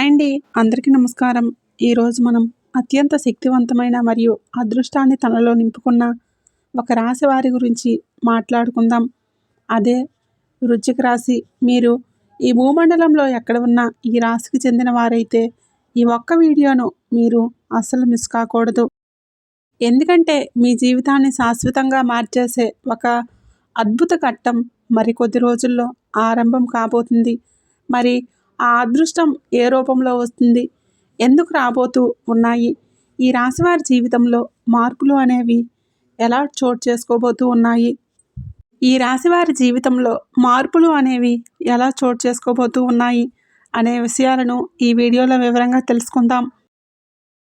Hi అండి, అందరికీ నమస్కారం. ఈరోజు మనం అత్యంత శక్తివంతమైన మరియు అదృష్టాన్ని తనలో నింపుకున్న ఒక రాశి వారి గురించి మాట్లాడుకుందాం. అదే వృశ్చిక రాశి. మీరు ఈ భూమండలంలో ఎక్కడ ఉన్నా ఈ రాశికి చెందిన వారైతే ఈ ఒక్క వీడియోను మీరు అస్సలు మిస్ కాకూడదు. ఎందుకంటే మీ జీవితాన్ని శాశ్వతంగా మార్చేసే ఒక అద్భుత ఘట్టం మరికొద్ది రోజుల్లో ఆరంభం కాబోతుంది. మరి ఆ అదృష్టం ఏ రూపంలో వస్తుంది, ఎందుకు రాబోతూ ఉన్నాయి, ఈ రాశివారి జీవితంలో మార్పులు అనేవి ఎలా చోటు చేసుకోబోతూ ఉన్నాయి, ఈ రాశివారి జీవితంలో మార్పులు అనేవి ఎలా చోటు చేసుకోబోతూ ఉన్నాయి అనే విషయాలను ఈ వీడియోలో వివరంగా తెలుసుకుందాం.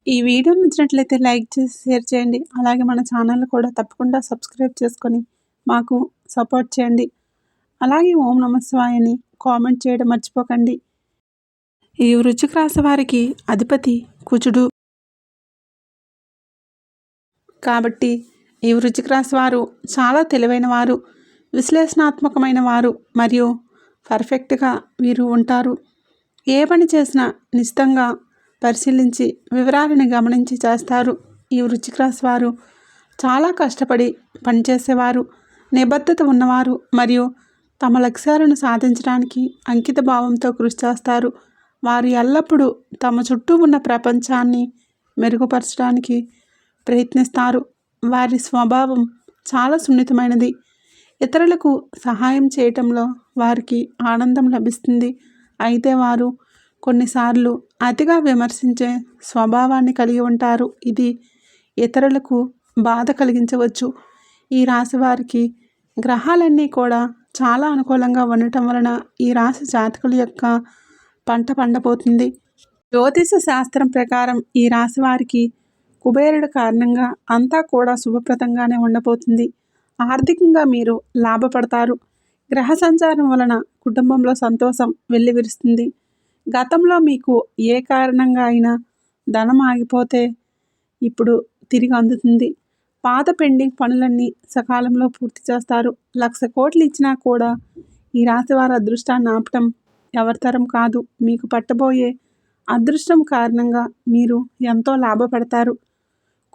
ఈ వీడియో నచ్చినట్లయితే లైక్ చేసి షేర్ చేయండి. అలాగే మన ఛానల్ కూడా తప్పకుండా సబ్స్క్రైబ్ చేసుకొని మాకు సపోర్ట్ చేయండి. అలాగే ఓం నమః శివాయని కామెంట్ చేయడం మర్చిపోకండి. ఈ వృశ్చిక రాశి వారికి అధిపతి కుజుడు కాబట్టి ఈ వృశ్చిక రాశి వారు చాలా తెలివైన వారు, విశ్లేషణాత్మకమైన వారు మరియు పర్ఫెక్ట్గా వీరు ఉంటారు. ఏ పని చేసినా నిశ్చితంగా పరిశీలించి వివరాలను గమనించి చేస్తారు. ఈ వృశ్చిక రాశి వారు చాలా కష్టపడి పనిచేసేవారు, నిబద్ధత ఉన్నవారు మరియు తమ లక్ష్యాలను సాధించడానికి అంకిత భావంతో కృషి చేస్తారు. వారు ఎల్లప్పుడూ తమ చుట్టూ ఉన్న ప్రపంచాన్ని మెరుగుపరచడానికి ప్రయత్నిస్తారు. వారి స్వభావం చాలా సున్నితమైనది. ఇతరులకు సహాయం చేయటంలో వారికి ఆనందం లభిస్తుంది. అయితే వారు కొన్నిసార్లు అతిగా విమర్శించే స్వభావాన్ని కలిగి ఉంటారు. ఇది ఇతరులకు బాధ కలిగించవచ్చు. ఈ రాశి వారికి గ్రహాలన్నీ కూడా చాలా అనుకూలంగా ఉండటం వలన ఈ రాశి జాతకుల యొక్క పంట పండబోతుంది. జ్యోతిష శాస్త్రం ప్రకారం ఈ రాశి వారికి కుబేరుడు కారణంగా అంతా కూడా శుభప్రదంగానే ఉండబోతుంది. ఆర్థికంగా మీరు లాభపడతారు. గ్రహ సంచారం వలన కుటుంబంలో సంతోషం వెల్లివిరుస్తుంది. గతంలో మీకు ఏ కారణంగా అయినా ధనం ఆగిపోతే ఇప్పుడు తిరిగి అందుతుంది. పాత పెండింగ్ పనులన్నీ సకాలంలో పూర్తి చేస్తారు. 1,00,000 కోట్లు ఇచ్చినా కూడా ఈ రాశి వారి అదృష్టాన్ని ఆపటం ఎవరితరం కాదు. మీకు పట్టబోయే అదృష్టం కారణంగా మీరు ఎంతో లాభపడతారు.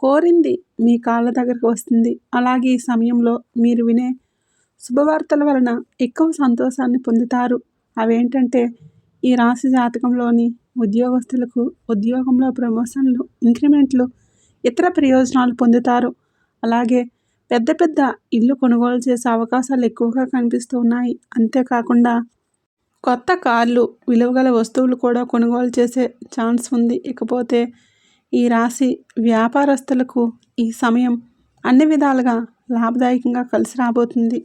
కోరింది మీ కాళ్ళ దగ్గరకు వస్తుంది. అలాగే ఈ సమయంలో మీరు వినే శుభవార్తల వలన ఎక్కువ సంతోషాన్ని పొందుతారు. అవేంటంటే ఈ రాశి జాతకంలోని ఉద్యోగస్తులకు ఉద్యోగంలో ప్రమోషన్లు, ఇంక్రిమెంట్లు, ఇతర ప్రయోజనాలు పొందుతారు. అలాగే పెద్ద పెద్ద ఇల్లు కొనుగోలు చేసే అవకాశాలు ఎక్కువగా కనిపిస్తూ ఉన్నాయి. అంతేకాకుండా కొత్త కార్లు, విలువగల వస్తువులు కూడా కొనుగోలు చేసే ఛాన్స్ ఉంది. ఇకపోతే ఈ రాశి వ్యాపారస్తులకు ఈ సమయం అన్ని విధాలుగా లాభదాయకంగా కలిసి రాబోతుంది.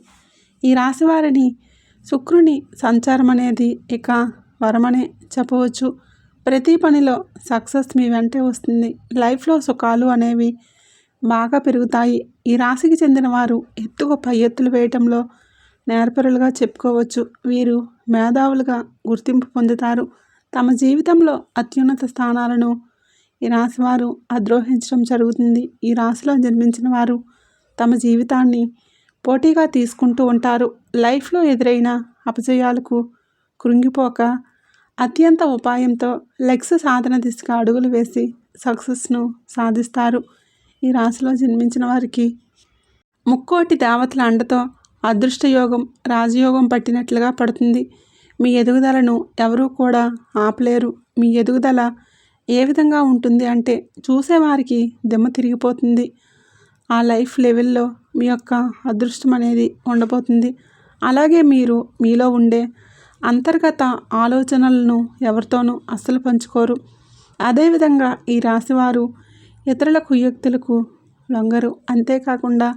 ఈ రాశి వారిని శుక్రుని సంచారం అనేది ఇక వరమనే చెప్పవచ్చు. ప్రతి పనిలో సక్సెస్ మీ వెంటే వస్తుంది. లైఫ్లో సుఖాలు అనేవి బాగా పెరుగుతాయి. ఈ రాశికి చెందిన వారు ఎత్తుకు పై ఎత్తులు వేయటంలో నేర్పరులుగా చెప్పుకోవచ్చు. వీరు మేధావులుగా గుర్తింపు పొందుతారు. తమ జీవితంలో అత్యున్నత స్థానాలను ఈ రాశివారు అధిరోహించడం జరుగుతుంది. ఈ రాశిలో జన్మించిన వారు తమ జీవితాన్ని పోటీగా తీసుకుంటూ ఉంటారు. లైఫ్లో ఎదురైన అపజయాలకు కృంగిపోక అత్యంత ఉపాయంతో లక్ష్య సాధన దిశగా అడుగులు వేసి సక్సెస్ను సాధిస్తారు. ఈ రాశిలో జన్మించిన వారికి ముక్కోటి దేవతల అండతో అదృష్టయోగం, రాజయోగం పట్టినట్లుగా పడుతుంది. మీ ఎదుగుదలను ఎవరూ కూడా ఆపలేరు. మీ ఎదుగుదల ఏ విధంగా ఉంటుంది అంటే చూసేవారికి దిమ్మ తిరిగిపోతుంది. ఆ లైఫ్ లెవెల్లో మీ యొక్క అదృష్టం అనేది ఉండబోతుంది. అలాగే మీరు మీలో ఉండే అంతర్గత ఆలోచనలను ఎవరితోనూ అస్సలు పంచుకోరు. అదేవిధంగా ఈ రాశివారు ఇతరుల కుయుక్తులకు లొంగరు. అంతేకాకుండా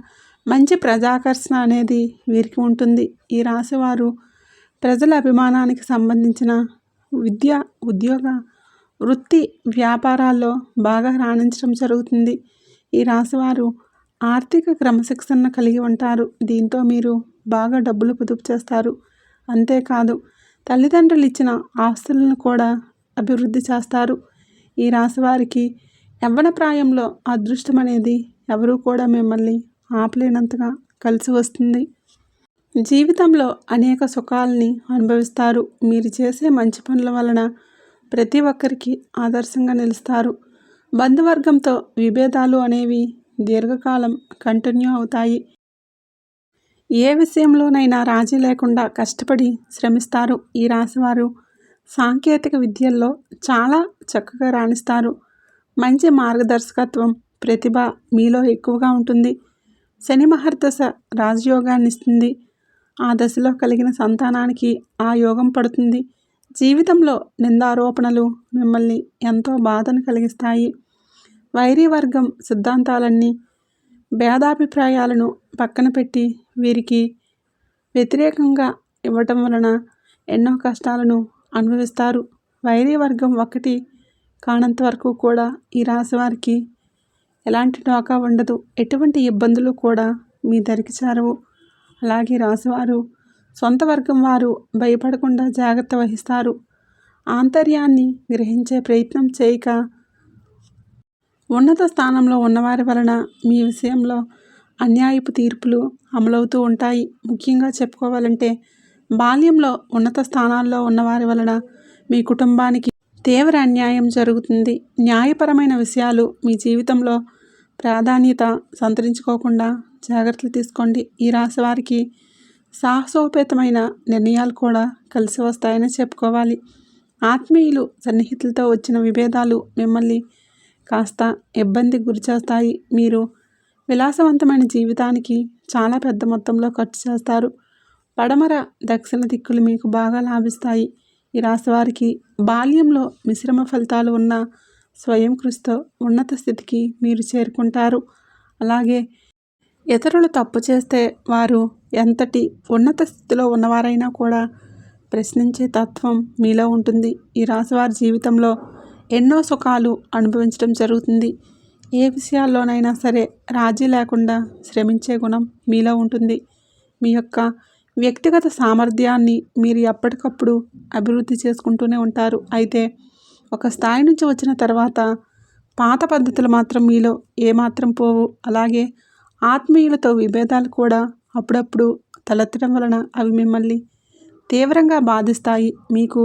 మంచి ప్రజాకర్షణ అనేది వీరికి ఉంటుంది. ఈ రాశివారు ప్రజల అభిమానానికి సంబంధించిన విద్య, ఉద్యోగ, వృత్తి, వ్యాపారాల్లో బాగా రాణించడం జరుగుతుంది. ఈ రాశివారు ఆర్థిక క్రమశిక్షణ కలిగి ఉంటారు. దీంతో మీరు బాగా డబ్బులు పొదుపు చేస్తారు. అంతేకాదు తల్లిదండ్రులు ఇచ్చిన ఆస్తులను కూడా అభివృద్ధి చేస్తారు. ఈ రాశివారికి యవ్వన ప్రాయంలో అదృష్టం అనేది ఎవరూ కూడా మిమ్మల్ని ఆపలేనంతగా కలిసి వస్తుంది. జీవితంలో అనేక సుఖాలని అనుభవిస్తారు. మీరు చేసే మంచి పనుల వలన ప్రతి ఒక్కరికి ఆదర్శంగా నిలుస్తారు. బంధువర్గంతో విభేదాలు అనేవి దీర్ఘకాలం కంటిన్యూ అవుతాయి. ఏ విషయంలోనైనా రాజీ లేకుండా కష్టపడి శ్రమిస్తారు. ఈ రాశివారు సాంకేతిక విద్యల్లో చాలా చక్కగా రాణిస్తారు. మంచి మార్గదర్శకత్వం, ప్రతిభ మీలో ఎక్కువగా ఉంటుంది. శని మహర్దశ రాజయోగాన్ని ఇస్తుంది. ఆ దశలో కలిగిన సంతానానికి ఆ యోగం పడుతుంది. జీవితంలో నిందారోపణలు మిమ్మల్ని ఎంతో బాధను కలిగిస్తాయి. వైరీ వర్గం సిద్ధాంతాలన్నీ, భేదాభిప్రాయాలను పక్కన పెట్టి వీరికి వ్యతిరేకంగా ఇవ్వటం వలన ఎన్నో కష్టాలను అనుభవిస్తారు. వైరీ వర్గం ఒక్కటి కానంత వరకు కూడా ఈ రాశి వారికి ఎలాంటి ఢోకా ఉండదు. ఎటువంటి ఇబ్బందులు కూడా మీ దరికి చేరవు. అలాగే రాశివారు సొంత వర్గం వారు భయపడకుండా జాగ్రత్త వహిస్తారు. ఆంతర్యాన్ని గ్రహించే ప్రయత్నం చేయక ఉన్నత స్థానంలో ఉన్నవారి వలన మీ విషయంలో అన్యాయపు తీర్పులు అమలవుతూ ఉంటాయి. ముఖ్యంగా చెప్పుకోవాలంటే బాల్యంలో ఉన్నత స్థానాల్లో ఉన్నవారి వలన మీ కుటుంబానికి తీవ్ర అన్యాయం జరుగుతుంది. న్యాయపరమైన విషయాలు మీ జీవితంలో ప్రాధాన్యత సంతరించుకోకుండా జాగ్రత్తలు తీసుకోండి. ఈ రాశి వారికి సాహసోపేతమైన నిర్ణయాలు కూడా కలిసి వస్తాయని చెప్పుకోవాలి. ఆత్మీయులు సన్నిహితులతో వచ్చిన విభేదాలు మిమ్మల్ని కాస్త ఇబ్బందికి గురిచేస్తాయి. మీరు విలాసవంతమైన జీవితానికి చాలా పెద్ద మొత్తంలో ఖర్చు చేస్తారు. పడమర దక్షిణ దిక్కులు మీకు బాగా లాభిస్తాయి. ఈ రాశి వారికి బాల్యంలో మిశ్రమ ఫలితాలు ఉన్న స్వయం కృషితో ఉన్నత స్థితికి మీరు చేరుకుంటారు. అలాగే ఇతరులు తప్పు చేస్తే వారు ఎంతటి ఉన్నత స్థితిలో ఉన్నవారైనా కూడా ప్రశ్నించే తత్వం మీలో ఉంటుంది. ఈ రాశివారి జీవితంలో ఎన్నో సుఖాలు అనుభవించడం జరుగుతుంది. ఏ విషయాల్లోనైనా సరే రాజీ లేకుండా శ్రమించే గుణం మీలో ఉంటుంది. మీ యొక్క వ్యక్తిగత సామర్థ్యాన్ని మీరు ఎప్పటికప్పుడు అభివృద్ధి చేసుకుంటూనే ఉంటారు. అయితే ఒక స్థాయి నుంచి వచ్చిన తర్వాత పాత పద్ధతులు మాత్రం మీలో ఏమాత్రం పోవు. అలాగే ఆత్మీయులతో విభేదాలు కూడా అప్పుడప్పుడు తలెత్తడం వలన అవి మిమ్మల్ని తీవ్రంగా బాధిస్తాయి. మీకు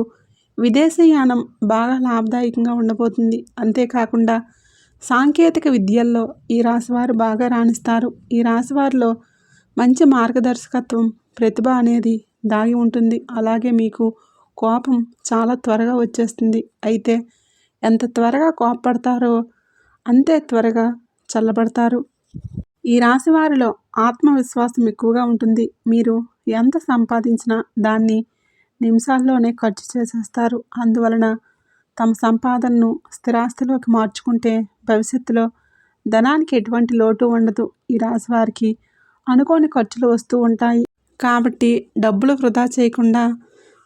విదేశీయానం బాగా లాభదాయకంగా ఉండబోతుంది. అంతేకాకుండా సాంకేతిక విద్యల్లో ఈ రాశివారు బాగా రాణిస్తారు. ఈ రాశివారిలో మంచి మార్గదర్శకత్వం, ప్రతిభ అనేది దాగి ఉంటుంది. అలాగే మీకు కోపం చాలా త్వరగా వచ్చేస్తుంది. అయితే ఎంత త్వరగా కోపపడతారో అంతే త్వరగా చల్లబడతారు. ఈ రాశివారిలో ఆత్మవిశ్వాసం ఎక్కువగా ఉంటుంది. మీరు ఎంత సంపాదించినా దాన్ని నిమిషాల్లోనే ఖర్చు చేసేస్తారు. అందువలన తమ సంపాదనను స్థిరాస్తిలోకి మార్చుకుంటే భవిష్యత్తులో ధనానికి ఎటువంటి లోటు ఉండదు. ఈ రాశివారికి అనుకోని ఖర్చులు వస్తూ ఉంటాయి. కాబట్టి డబ్బులు వృధా చేయకుండా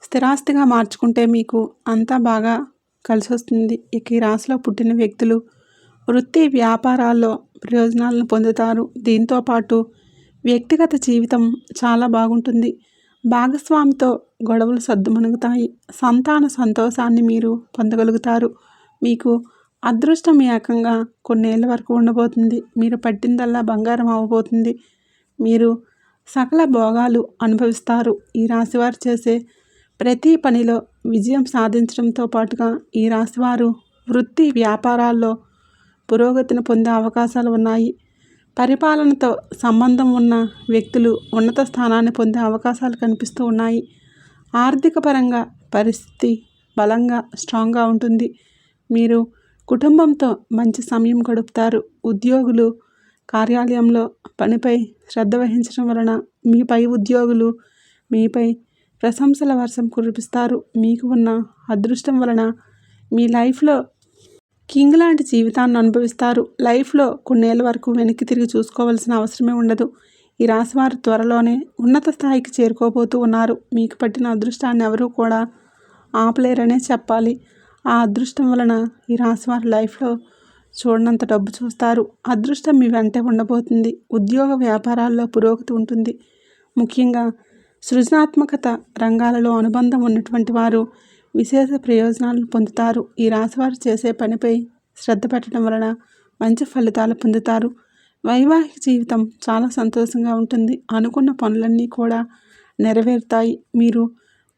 స్థిరాస్తిగా మార్చుకుంటే మీకు అంతా బాగా కలిసి వస్తుంది. ఇక ఈ రాశిలో పుట్టిన వ్యక్తులు వృత్తి వ్యాపారాల్లో ప్రయోజనాలను పొందుతారు. దీంతోపాటు వ్యక్తిగత జీవితం చాలా బాగుంటుంది. భాగస్వామితో గొడవలు సద్దుమణుగుతాయి. సంతాన సంతోషాన్ని మీరు పొందగలుగుతారు. మీకు అదృష్టం ఏకంగా కొన్నేళ్ల వరకు ఉండబోతుంది. మీరు పట్టిందల్లా బంగారం అవ్వబోతుంది. మీరు సకల భోగాలు అనుభవిస్తారు. ఈ రాశివారు చేసే ప్రతి పనిలో విజయం సాధించడంతో పాటుగా ఈ రాశివారు వృత్తి వ్యాపారాల్లో పురోగతిని పొందే అవకాశాలు ఉన్నాయి. పరిపాలనతో సంబంధం ఉన్న వ్యక్తులు ఉన్నత స్థానాన్ని పొందే అవకాశాలు కనిపిస్తూ ఉన్నాయి. ఆర్థిక పరంగా పరిస్థితి బలంగా స్ట్రాంగ్గా ఉంటుంది. మీరు కుటుంబంతో మంచి సమయం గడుపుతారు. ఉద్యోగులు కార్యాలయంలో పనిపై శ్రద్ధ వహించడం వలన మీ పై ఉద్యోగులు మీపై ప్రశంసల వర్షం కురిపిస్తారు. మీకు ఉన్న అదృష్టం వలన మీ లైఫ్లో కింగ్ లాంటి జీవితాన్ని అనుభవిస్తారు. లైఫ్లో కొన్నేళ్ళ వరకు వెనక్కి తిరిగి చూసుకోవాల్సిన అవసరమే ఉండదు. ఈ రాశివారు త్వరలోనే ఉన్నత స్థాయికి చేరుకోబోతూ ఉన్నారు. మీకు పట్టిన అదృష్టాన్ని ఎవరూ కూడా ఆపలేరనే చెప్పాలి. ఆ అదృష్టం వలన ఈ రాశివారి లైఫ్లో చూడనంత డబ్బు చూస్తారు. అదృష్టం మీ వెంటే ఉండబోతుంది. ఉద్యోగ వ్యాపారాల్లో పురోగతి ఉంటుంది. ముఖ్యంగా సృజనాత్మకత రంగాలలో అనుబంధం ఉన్నటువంటి వారు విశేష ప్రయోజనాలను పొందుతారు. ఈ రాశివారు చేసే పనిపై శ్రద్ధ పెట్టడం వలన మంచి ఫలితాలు పొందుతారు. వైవాహిక జీవితం చాలా సంతోషంగా ఉంటుంది. అనుకున్న పనులన్నీ కూడా నెరవేరుతాయి. మీరు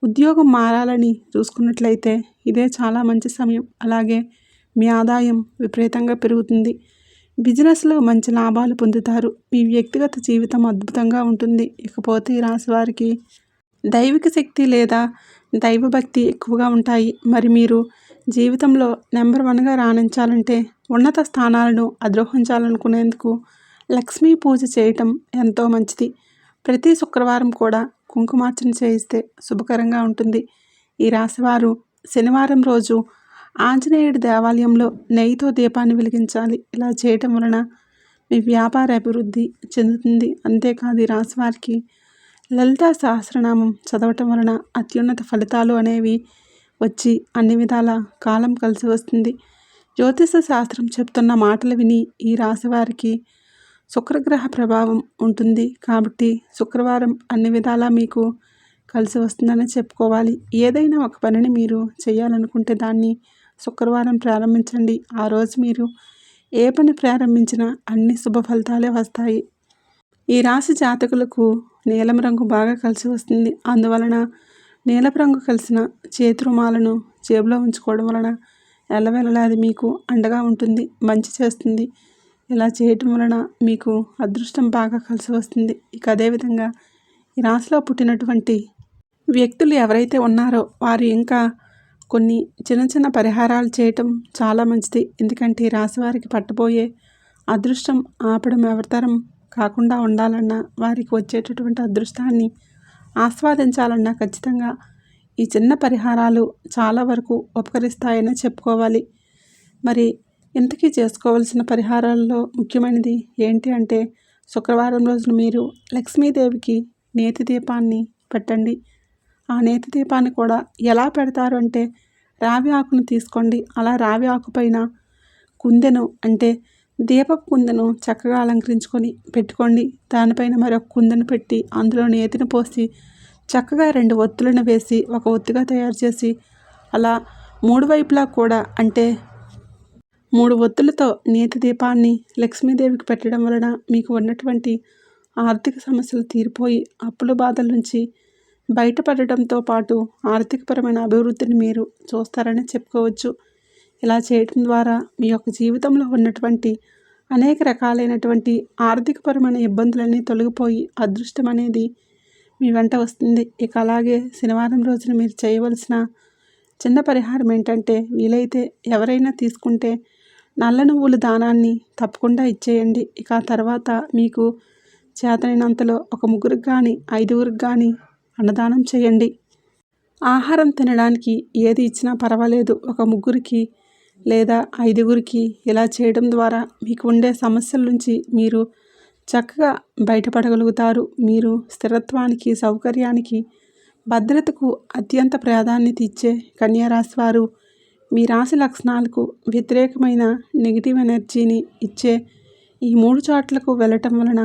ఉద్యోగం మారాలని చూసుకున్నట్లయితే ఇదే చాలా మంచి సమయం. అలాగే మీ ఆదాయం విపరీతంగా పెరుగుతుంది. బిజినెస్లో మంచి లాభాలు పొందుతారు. మీ వ్యక్తిగత జీవితం అద్భుతంగా ఉంటుంది. ఇకపోతే ఈ రాశి వారికి దైవిక శక్తి లేదా దైవభక్తి ఎక్కువగా ఉంటాయి. మరి మీరు జీవితంలో నెంబర్ 1గా రాణించాలంటే ఉన్నత స్థానాలను అధిరోహించాలనుకునేందుకు లక్ష్మీ పూజ చేయటం ఎంతో మంచిది. ప్రతి శుక్రవారం కూడా కుంకుమార్చన చేయిస్తే శుభకరంగా ఉంటుంది. ఈ రాశివారు శనివారం రోజు ఆంజనేయుడి దేవాలయంలో నెయ్యితో దీపాన్ని వెలిగించాలి. ఇలా చేయటం వలన మీ వ్యాపార అభివృద్ధి చెందుతుంది. అంతేకాదు ఈ రాశివారికి లలితా సహస్రనామం చదవటం వలన అత్యున్నత ఫలితాలు అనేవి వచ్చి అన్ని విధాల కాలం కలిసి వస్తుంది. జ్యోతిష శాస్త్రం చెప్తున్న మాటలు విని ఈ రాశివారికి శుక్రగ్రహ ప్రభావం ఉంటుంది. కాబట్టి శుక్రవారం అన్ని విధాలా మీకు కలిసి వస్తుందని చెప్పుకోవాలి. ఏదైనా ఒక పనిని మీరు చేయాలనుకుంటే దాన్ని శుక్రవారం ప్రారంభించండి. ఆ రోజు మీరు ఏ పని ప్రారంభించినా అన్ని శుభ ఫలితాలే వస్తాయి. ఈ రాశి జాతకులకు నీలం రంగు బాగా కలిసి వస్తుంది. అందువలన నీలపు రంగు కలిసిన చేతి రుమాలను జేబులో ఉంచుకోవడం వలన ఎల్లవేళలా అది మీకు అండగా ఉంటుంది, మంచి చేస్తుంది. ఇలా చేయటం వలన మీకు అదృష్టం బాగా కలిసి వస్తుంది. ఇక అదేవిధంగా ఈ రాశిలో పుట్టినటువంటి వ్యక్తులు ఎవరైతే ఉన్నారో వారు ఇంకా కొన్ని చిన్న చిన్న పరిహారాలు చేయటం చాలా మంచిది. ఎందుకంటే ఈ రాశి వారికి పట్టబోయే అదృష్టం ఆపడం ఎవరితరం కాకుండా ఉండాలన్నా, వారికి వచ్చేటటువంటి అదృష్టాన్ని ఆస్వాదించాలన్నా ఖచ్చితంగా ఈ చిన్న పరిహారాలు చాలా వరకు ఉపకరిస్తాయని చెప్పుకోవాలి. మరి ఇంతకీ చేసుకోవాల్సిన పరిహారాల్లో ముఖ్యమైనది ఏంటి అంటే, శుక్రవారం రోజున మీరు లక్ష్మీదేవికి నేతి దీపాన్ని పెట్టండి. ఆ నేతి దీపాన్ని కూడా ఎలా పెడతారు అంటే, రావి ఆకును తీసుకోండి. అలా రావి ఆకు పైన కుందెను అంటే దీపపు కుందెను చక్కగా అలంకరించుకొని పెట్టుకోండి. దానిపైన మరొక కుందెను పెట్టి అందులో నేతిని పోసి చక్కగా 2 ఒత్తులను వేసి ఒక ఒత్తిగా తయారు చేసి అలా 3 వైపులా కూడా అంటే 3 ఒత్తులతో నేతి దీపాన్ని లక్ష్మీదేవికి పెట్టడం వలన మీకు ఉన్నటువంటి ఆర్థిక సమస్యలు తీరిపోయి అప్పుల బాధల నుంచి బయటపడటంతో పాటు ఆర్థికపరమైన అభివృద్ధిని మీరు చూస్తారని చెప్పుకోవచ్చు. ఇలా చేయడం ద్వారా మీ యొక్క జీవితంలో ఉన్నటువంటి అనేక రకాలైనటువంటి ఆర్థికపరమైన ఇబ్బందులన్నీ తొలగిపోయి అదృష్టం అనేది మీ వెంట వస్తుంది. ఇక అలాగే శనివారం రోజున మీరు చేయవలసిన చిన్న పరిహారం ఏంటంటే, వీలైతే ఎవరైనా తీసుకుంటే నల్ల నువ్వుల దానాన్ని తప్పకుండా ఇచ్చేయండి. ఇక ఆ తర్వాత మీకు చేతనైనంతలో ఒక 3కి కానీ 5గురికి కానీ అన్నదానం చేయండి. ఆహారం తినడానికి ఏది ఇచ్చినా పర్వాలేదు. ఒక 3కి లేదా 5గురికి ఇలా చేయడం ద్వారా మీకు ఉండే సమస్యల నుంచి మీరు చక్కగా బయటపడగలుగుతారు. మీరు స్థిరత్వానికి, సౌకర్యానికి, భద్రతకు అత్యంత ప్రాధాన్యత ఇచ్చే కన్యా రాశి వారు మీ రాశి లక్షణాలకు వ్యతిరేకమైన నెగిటివ్ ఎనర్జీని ఇచ్చే ఈ 3 చోట్లకు వెళ్ళటం వలన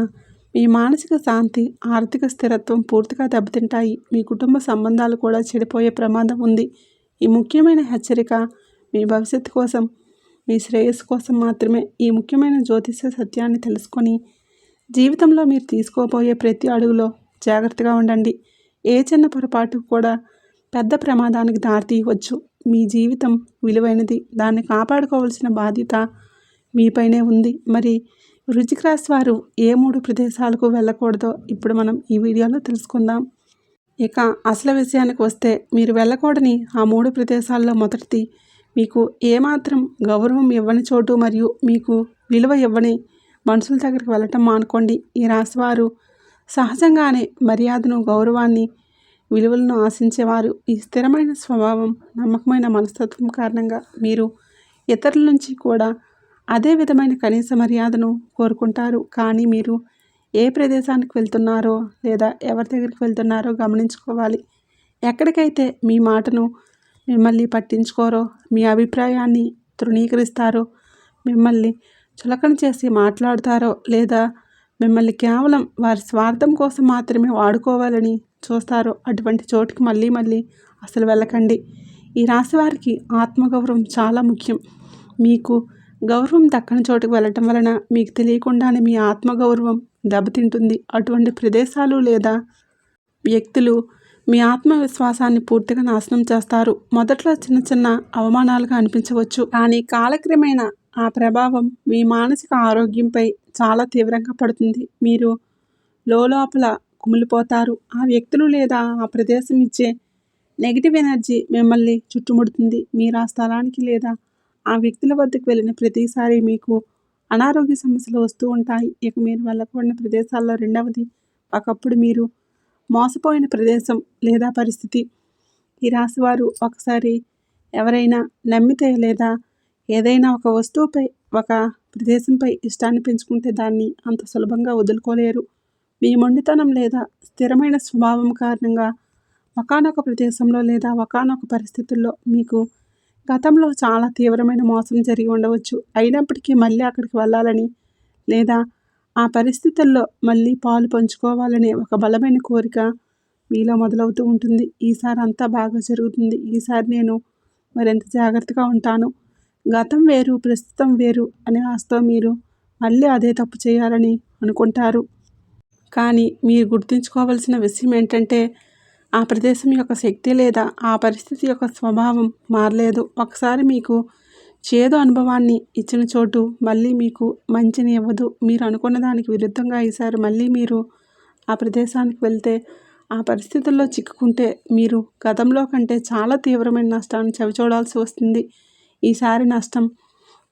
మీ మానసిక శాంతి, ఆర్థిక స్థిరత్వం పూర్తిగా దెబ్బతింటాయి. మీ కుటుంబ సంబంధాలు కూడా చెడిపోయే ప్రమాదం ఉంది. ఈ ముఖ్యమైన హెచ్చరిక మీ భవిష్యత్తు కోసం, మీ శ్రేయస్సు కోసం మాత్రమే. ఈ ముఖ్యమైన జ్యోతిష సత్యాన్ని తెలుసుకొని జీవితంలో మీరు తీసుకోబోయే ప్రతి అడుగులో జాగ్రత్తగా ఉండండి. ఏ చిన్న పొరపాటు కూడా పెద్ద ప్రమాదానికి దారితీయవచ్చు. మీ జీవితం విలువైనది. దాన్ని కాపాడుకోవాల్సిన బాధ్యత మీపైనే ఉంది. మరి వృశ్చిక రాశి వారు ఏ 3 ప్రదేశాలకు వెళ్ళకూడదో ఇప్పుడు మనం ఈ వీడియోలో తెలుసుకుందాం. ఇక అసలు విషయానికి వస్తే, మీరు వెళ్ళకూడని ఆ 3 ప్రదేశాల్లో మొదటిది మీకు ఏమాత్రం గౌరవం ఇవ్వని చోటు మరియు మీకు విలువ ఇవ్వని మనుషుల దగ్గరికి వెళ్ళటం మానుకోండి. ఈ రాశివారు సహజంగానే మర్యాదను, గౌరవాన్ని, విలువలను ఆశించేవారు. ఈ స్థిరమైన స్వభావం, నమ్మకమైన మనస్తత్వం కారణంగా మీరు ఇతరుల నుంచి కూడా అదే విధమైన కనీస మర్యాదను కోరుకుంటారు. కానీ మీరు ఏ ప్రదేశానికి వెళ్తున్నారో లేదా ఎవరి దగ్గరికి వెళ్తున్నారో గమనించుకోవాలి. ఎక్కడికైతే మీ మాటను మిమ్మల్ని పట్టించుకోరో, మీ అభిప్రాయాన్ని తృణీకరిస్తారో, మిమ్మల్ని చులకన చేసి మాట్లాడతారో లేదా మిమ్మల్ని కేవలం వారి స్వార్థం కోసం మాత్రమే వాడుకోవాలని చూస్తారో అటువంటి చోటుకి మళ్ళీ అసలు వెళ్ళకండి. ఈ రాశి వారికి ఆత్మగౌరవం చాలా ముఖ్యం. మీకు గౌరవం దక్కని చోటుకు వెళ్ళటం వలన మీకు తెలియకుండానే మీ ఆత్మగౌరవం దెబ్బతింటుంది. అటువంటి ప్రదేశాలు లేదా వ్యక్తులు మీ ఆత్మవిశ్వాసాన్ని పూర్తిగా నాశనం చేస్తారు. మొదట్లో చిన్న చిన్న అవమానాలుగా అనిపించవచ్చు, కానీ కాలక్రమేణా ఆ ప్రభావం మీ మానసిక ఆరోగ్యంపై చాలా తీవ్రంగా పడుతుంది. మీరు లోపల కుమిలిపోతారు. ఆ వ్యక్తులు లేదా ఆ ప్రదేశం ఇచ్చే నెగిటివ్ ఎనర్జీ మిమ్మల్ని చుట్టుముడుతుంది. మీరు ఆ స్థలానికి లేదా ఆ వ్యక్తుల వద్దకు వెళ్ళిన ప్రతిసారి మీకు అనారోగ్య సమస్యలు వస్తూ ఉంటాయి. ఇక మీరు వెళ్ళకూడని ప్రదేశాల్లో రెండవది ఒకప్పుడు మీరు మోసపోయిన ప్రదేశం లేదా పరిస్థితి. ఈ రాశివారు ఒకసారి ఎవరైనా నమ్మితే లేదా ఏదైనా ఒక వస్తువుపై ఒక ప్రదేశంపై ఇష్టాన్ని పెంచుకుంటే దాన్ని అంత సులభంగా వదులుకోలేరు. మీ మొండితనం లేదా స్థిరమైన స్వభావం కారణంగా ఒకానొక ప్రదేశంలో లేదా ఒకానొక పరిస్థితుల్లో మీకు గతంలో చాలా తీవ్రమైన మోసం జరిగి ఉండవచ్చు. అయినప్పటికీ మళ్ళీ అక్కడికి వెళ్ళాలని లేదా ఆ పరిస్థితుల్లో మళ్ళీ పాలు పంచుకోవాలనే ఒక బలమైన కోరిక మీలో మొదలవుతూ ఉంటుంది. ఈసారి అంతా బాగా జరుగుతుంది, ఈసారి నేను మరింత జాగ్రత్తగా ఉంటాను, గతం వేరు ప్రస్తుతం వేరు అనే ఆశతో మీరు మళ్ళీ అదే తప్పు చేయాలని అనుకుంటారు. కానీ మీరు గుర్తుంచుకోవాల్సిన విషయం ఏంటంటే ఆ ప్రదేశం యొక్క శక్తి లేదా ఆ పరిస్థితి యొక్క స్వభావం మారలేదు. ఒకసారి మీకు చేదు అనుభవాన్ని ఇచ్చిన చోటు మళ్ళీ మీకు మంచిని ఇవ్వదు. మీరు అనుకున్న దానికి విరుద్ధంగా ఈసారి మళ్ళీ మీరు ఆ ప్రదేశానికి వెళ్తే ఆ పరిస్థితుల్లో చిక్కుకుంటే మీరు గతంలో కంటే చాలా తీవ్రమైన నష్టాన్ని చవిచూడాల్సి వస్తుంది. ఈసారి నష్టం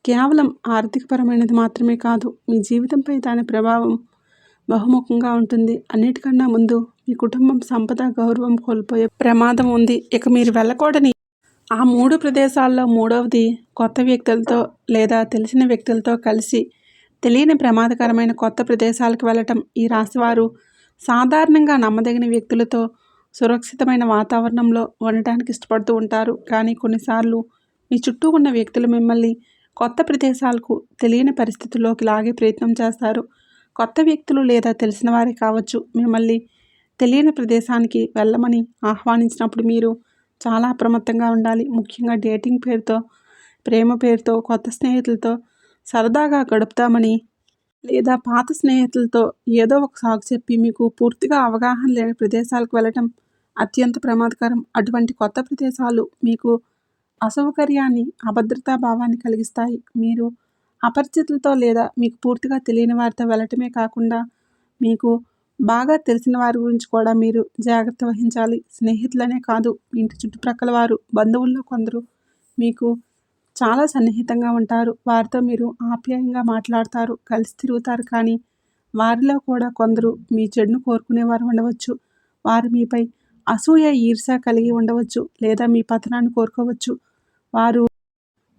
కేవలం ఆర్థికపరమైనది మాత్రమే కాదు, మీ జీవితంపై దాని ప్రభావం బహుముఖంగా ఉంటుంది. అన్నిటికన్నా ముందు మీ కుటుంబం సంపద గౌరవం కోల్పోయే ప్రమాదం ఉంది. ఇక మీరు వెళ్ళకూడని ఆ 3 ప్రదేశాల్లో మూడవది కొత్త వ్యక్తులతో లేదా తెలిసిన వ్యక్తులతో కలిసి తెలియని ప్రమాదకరమైన కొత్త ప్రదేశాలకు వెళ్ళటం. ఈ రాశివారు సాధారణంగా నమ్మదగిన వ్యక్తులతో సురక్షితమైన వాతావరణంలో ఉండటానికి ఇష్టపడుతూ ఉంటారు. కానీ కొన్నిసార్లు మీ చుట్టూ ఉన్న వ్యక్తులు మిమ్మల్ని కొత్త ప్రదేశాలకు తెలియని పరిస్థితుల్లోకి లాగే ప్రయత్నం చేస్తారు. కొత్త వ్యక్తులు లేదా తెలిసిన వారే కావచ్చు మిమ్మల్ని తెలియని ప్రదేశానికి వెళ్ళమని ఆహ్వానించినప్పుడు మీరు చాలా అప్రమత్తంగా ఉండాలి. ముఖ్యంగా డేటింగ్ పేరుతో, ప్రేమ పేరుతో కొత్త స్నేహితులతో సరదాగా గడుపుతామని లేదా పాత స్నేహితులతో ఏదో ఒక సాకు చెప్పి మీకు పూర్తిగా అవగాహన లేని ప్రదేశాలకు వెళ్ళటం అత్యంత ప్రమాదకరం. అటువంటి కొత్త ప్రదేశాలు మీకు అసౌకర్యాన్ని, అభద్రతా భావాన్ని కలిగిస్తాయి. మీరు అపరిచితులతో లేదా మీకు పూర్తిగా తెలియని వారితో వెళ్ళటమే కాకుండా మీకు బాగా తెలిసిన వారి గురించి కూడా మీరు జాగ్రత్త వహించాలి. స్నేహితులనే కాదు, మీ ఇంటి చుట్టుప్రక్కల వారు, బంధువుల్లో కొందరు మీకు చాలా సన్నిహితంగా ఉంటారు. వారితో మీరు ఆప్యాయంగా మాట్లాడతారు, కలిసి తిరుగుతారు. కానీ వారిలో కూడా కొందరు మీ చెడును కోరుకునేవారు ఉండవచ్చు. వారు మీపై అసూయ, ఈర్ష్య కలిగి ఉండవచ్చు లేదా మీ పతనాన్ని కోరుకోవచ్చు. వారు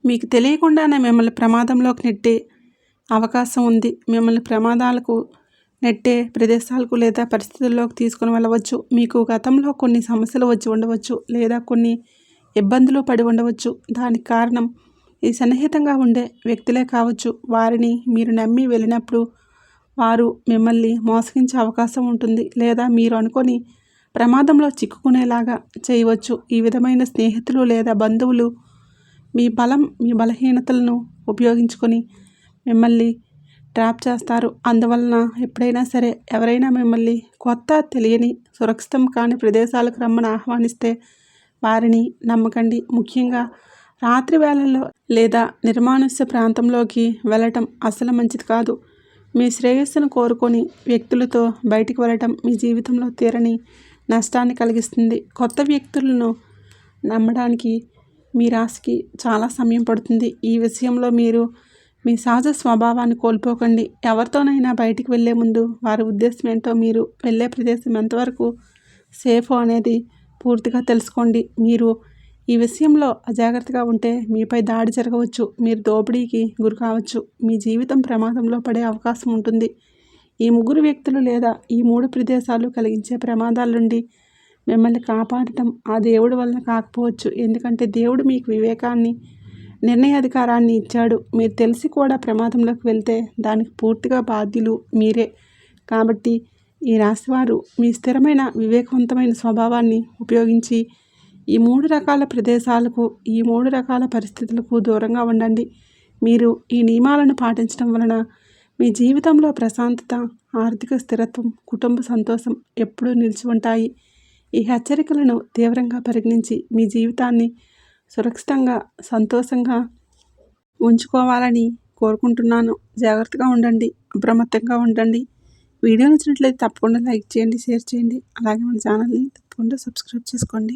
మీకు తెలియకుండానే మిమ్మల్ని ప్రమాదంలోకి నెట్టే అవకాశం ఉంది. మిమ్మల్ని ప్రమాదాలకు నెట్టే ప్రదేశాలకు లేదా పరిస్థితుల్లోకి తీసుకుని వెళ్ళవచ్చు. మీకు గతంలో కొన్ని సమస్యలు వచ్చి ఉండవచ్చు లేదా కొన్ని ఇబ్బందులు పడి ఉండవచ్చు. దానికి కారణం ఈ సన్నిహితంగా ఉండే వ్యక్తులే కావచ్చు. వారిని మీరు నమ్మి వెళ్ళినప్పుడు వారు మిమ్మల్ని మోసగించే అవకాశం ఉంటుంది లేదా మీరు అనుకొని ప్రమాదంలో చిక్కుకునేలాగా చేయవచ్చు. ఈ విధమైన స్నేహితులు లేదా బంధువులు మీ బలం, మీ బలహీనతలను ఉపయోగించుకొని మిమ్మల్ని ట్రాప్ చేస్తారు. అందువలన ఎప్పుడైనా సరే ఎవరైనా మిమ్మల్ని కొత్త, తెలియని, సురక్షితం కాని ప్రదేశాలకు రమ్మని ఆహ్వానిస్తే వారిని నమ్మకండి. ముఖ్యంగా రాత్రి వేళల్లో లేదా నిర్మానుష్య ప్రాంతంలోకి వెళ్ళటం అసలు మంచిది కాదు. మీ శ్రేయస్సును కోరుకొని వ్యక్తులతో బయటికి వెళ్ళటం మీ జీవితంలో తీరని నష్టాన్ని కలిగిస్తుంది. కొత్త వ్యక్తులను నమ్మడానికి మీ రాశికి చాలా సమయం పడుతుంది. ఈ విషయంలో మీరు మీ సహజ స్వభావాన్ని కోల్పోకండి. ఎవరితోనైనా బయటికి వెళ్ళే ముందు వారి ఉద్దేశం ఏంటో, మీరు వెళ్ళే ప్రదేశం ఎంతవరకు సేఫ్ అనేది పూర్తిగా తెలుసుకోండి. మీరు ఈ విషయంలో అజాగ్రత్తగా ఉంటే మీపై దాడి జరగవచ్చు, మీరు దోపిడీకి గురి కావచ్చు, మీ జీవితం ప్రమాదంలో పడే అవకాశం ఉంటుంది. ఈ 3 వ్యక్తులు లేదా ఈ 3 ప్రదేశాలు కలిగించే ప్రమాదాల నుండి మిమ్మల్ని కాపాడటం ఆ దేవుడి వలన కాకపోవచ్చు. ఎందుకంటే దేవుడు మీకు వివేకాన్ని, నిర్ణయాధికారాన్ని ఇచ్చాడు. మీరు తెలిసి కూడా ప్రమాదంలోకి వెళ్తే దానికి పూర్తిగా బాధ్యులు మీరే. కాబట్టి ఈ రాశివారు మీ స్థిరమైన, వివేకవంతమైన స్వభావాన్ని ఉపయోగించి ఈ 3 రకాల ప్రదేశాలకు, ఈ 3 రకాల పరిస్థితులకు దూరంగా ఉండండి. మీరు ఈ నియమాలను పాటించడం వలన మీ జీవితంలో ప్రశాంతత, ఆర్థిక స్థిరత్వం, కుటుంబ సంతోషం ఎప్పుడూ నిలిచి ఉంటాయి. ఈ హెచ్చరికలను తీవ్రంగా పరిగణించి మీ జీవితాన్ని సురక్షితంగా సంతోషంగా ఉంచుకోవాలని కోరుకుంటున్నాను. జాగ్రత్తగా ఉండండి, అప్రమత్తంగా ఉండండి. వీడియో నచ్చినట్లయితే తప్పకుండా లైక్ చేయండి, షేర్ చేయండి. అలాగే మన ఛానల్ని తప్పకుండా సబ్స్క్రైబ్ చేసుకోండి.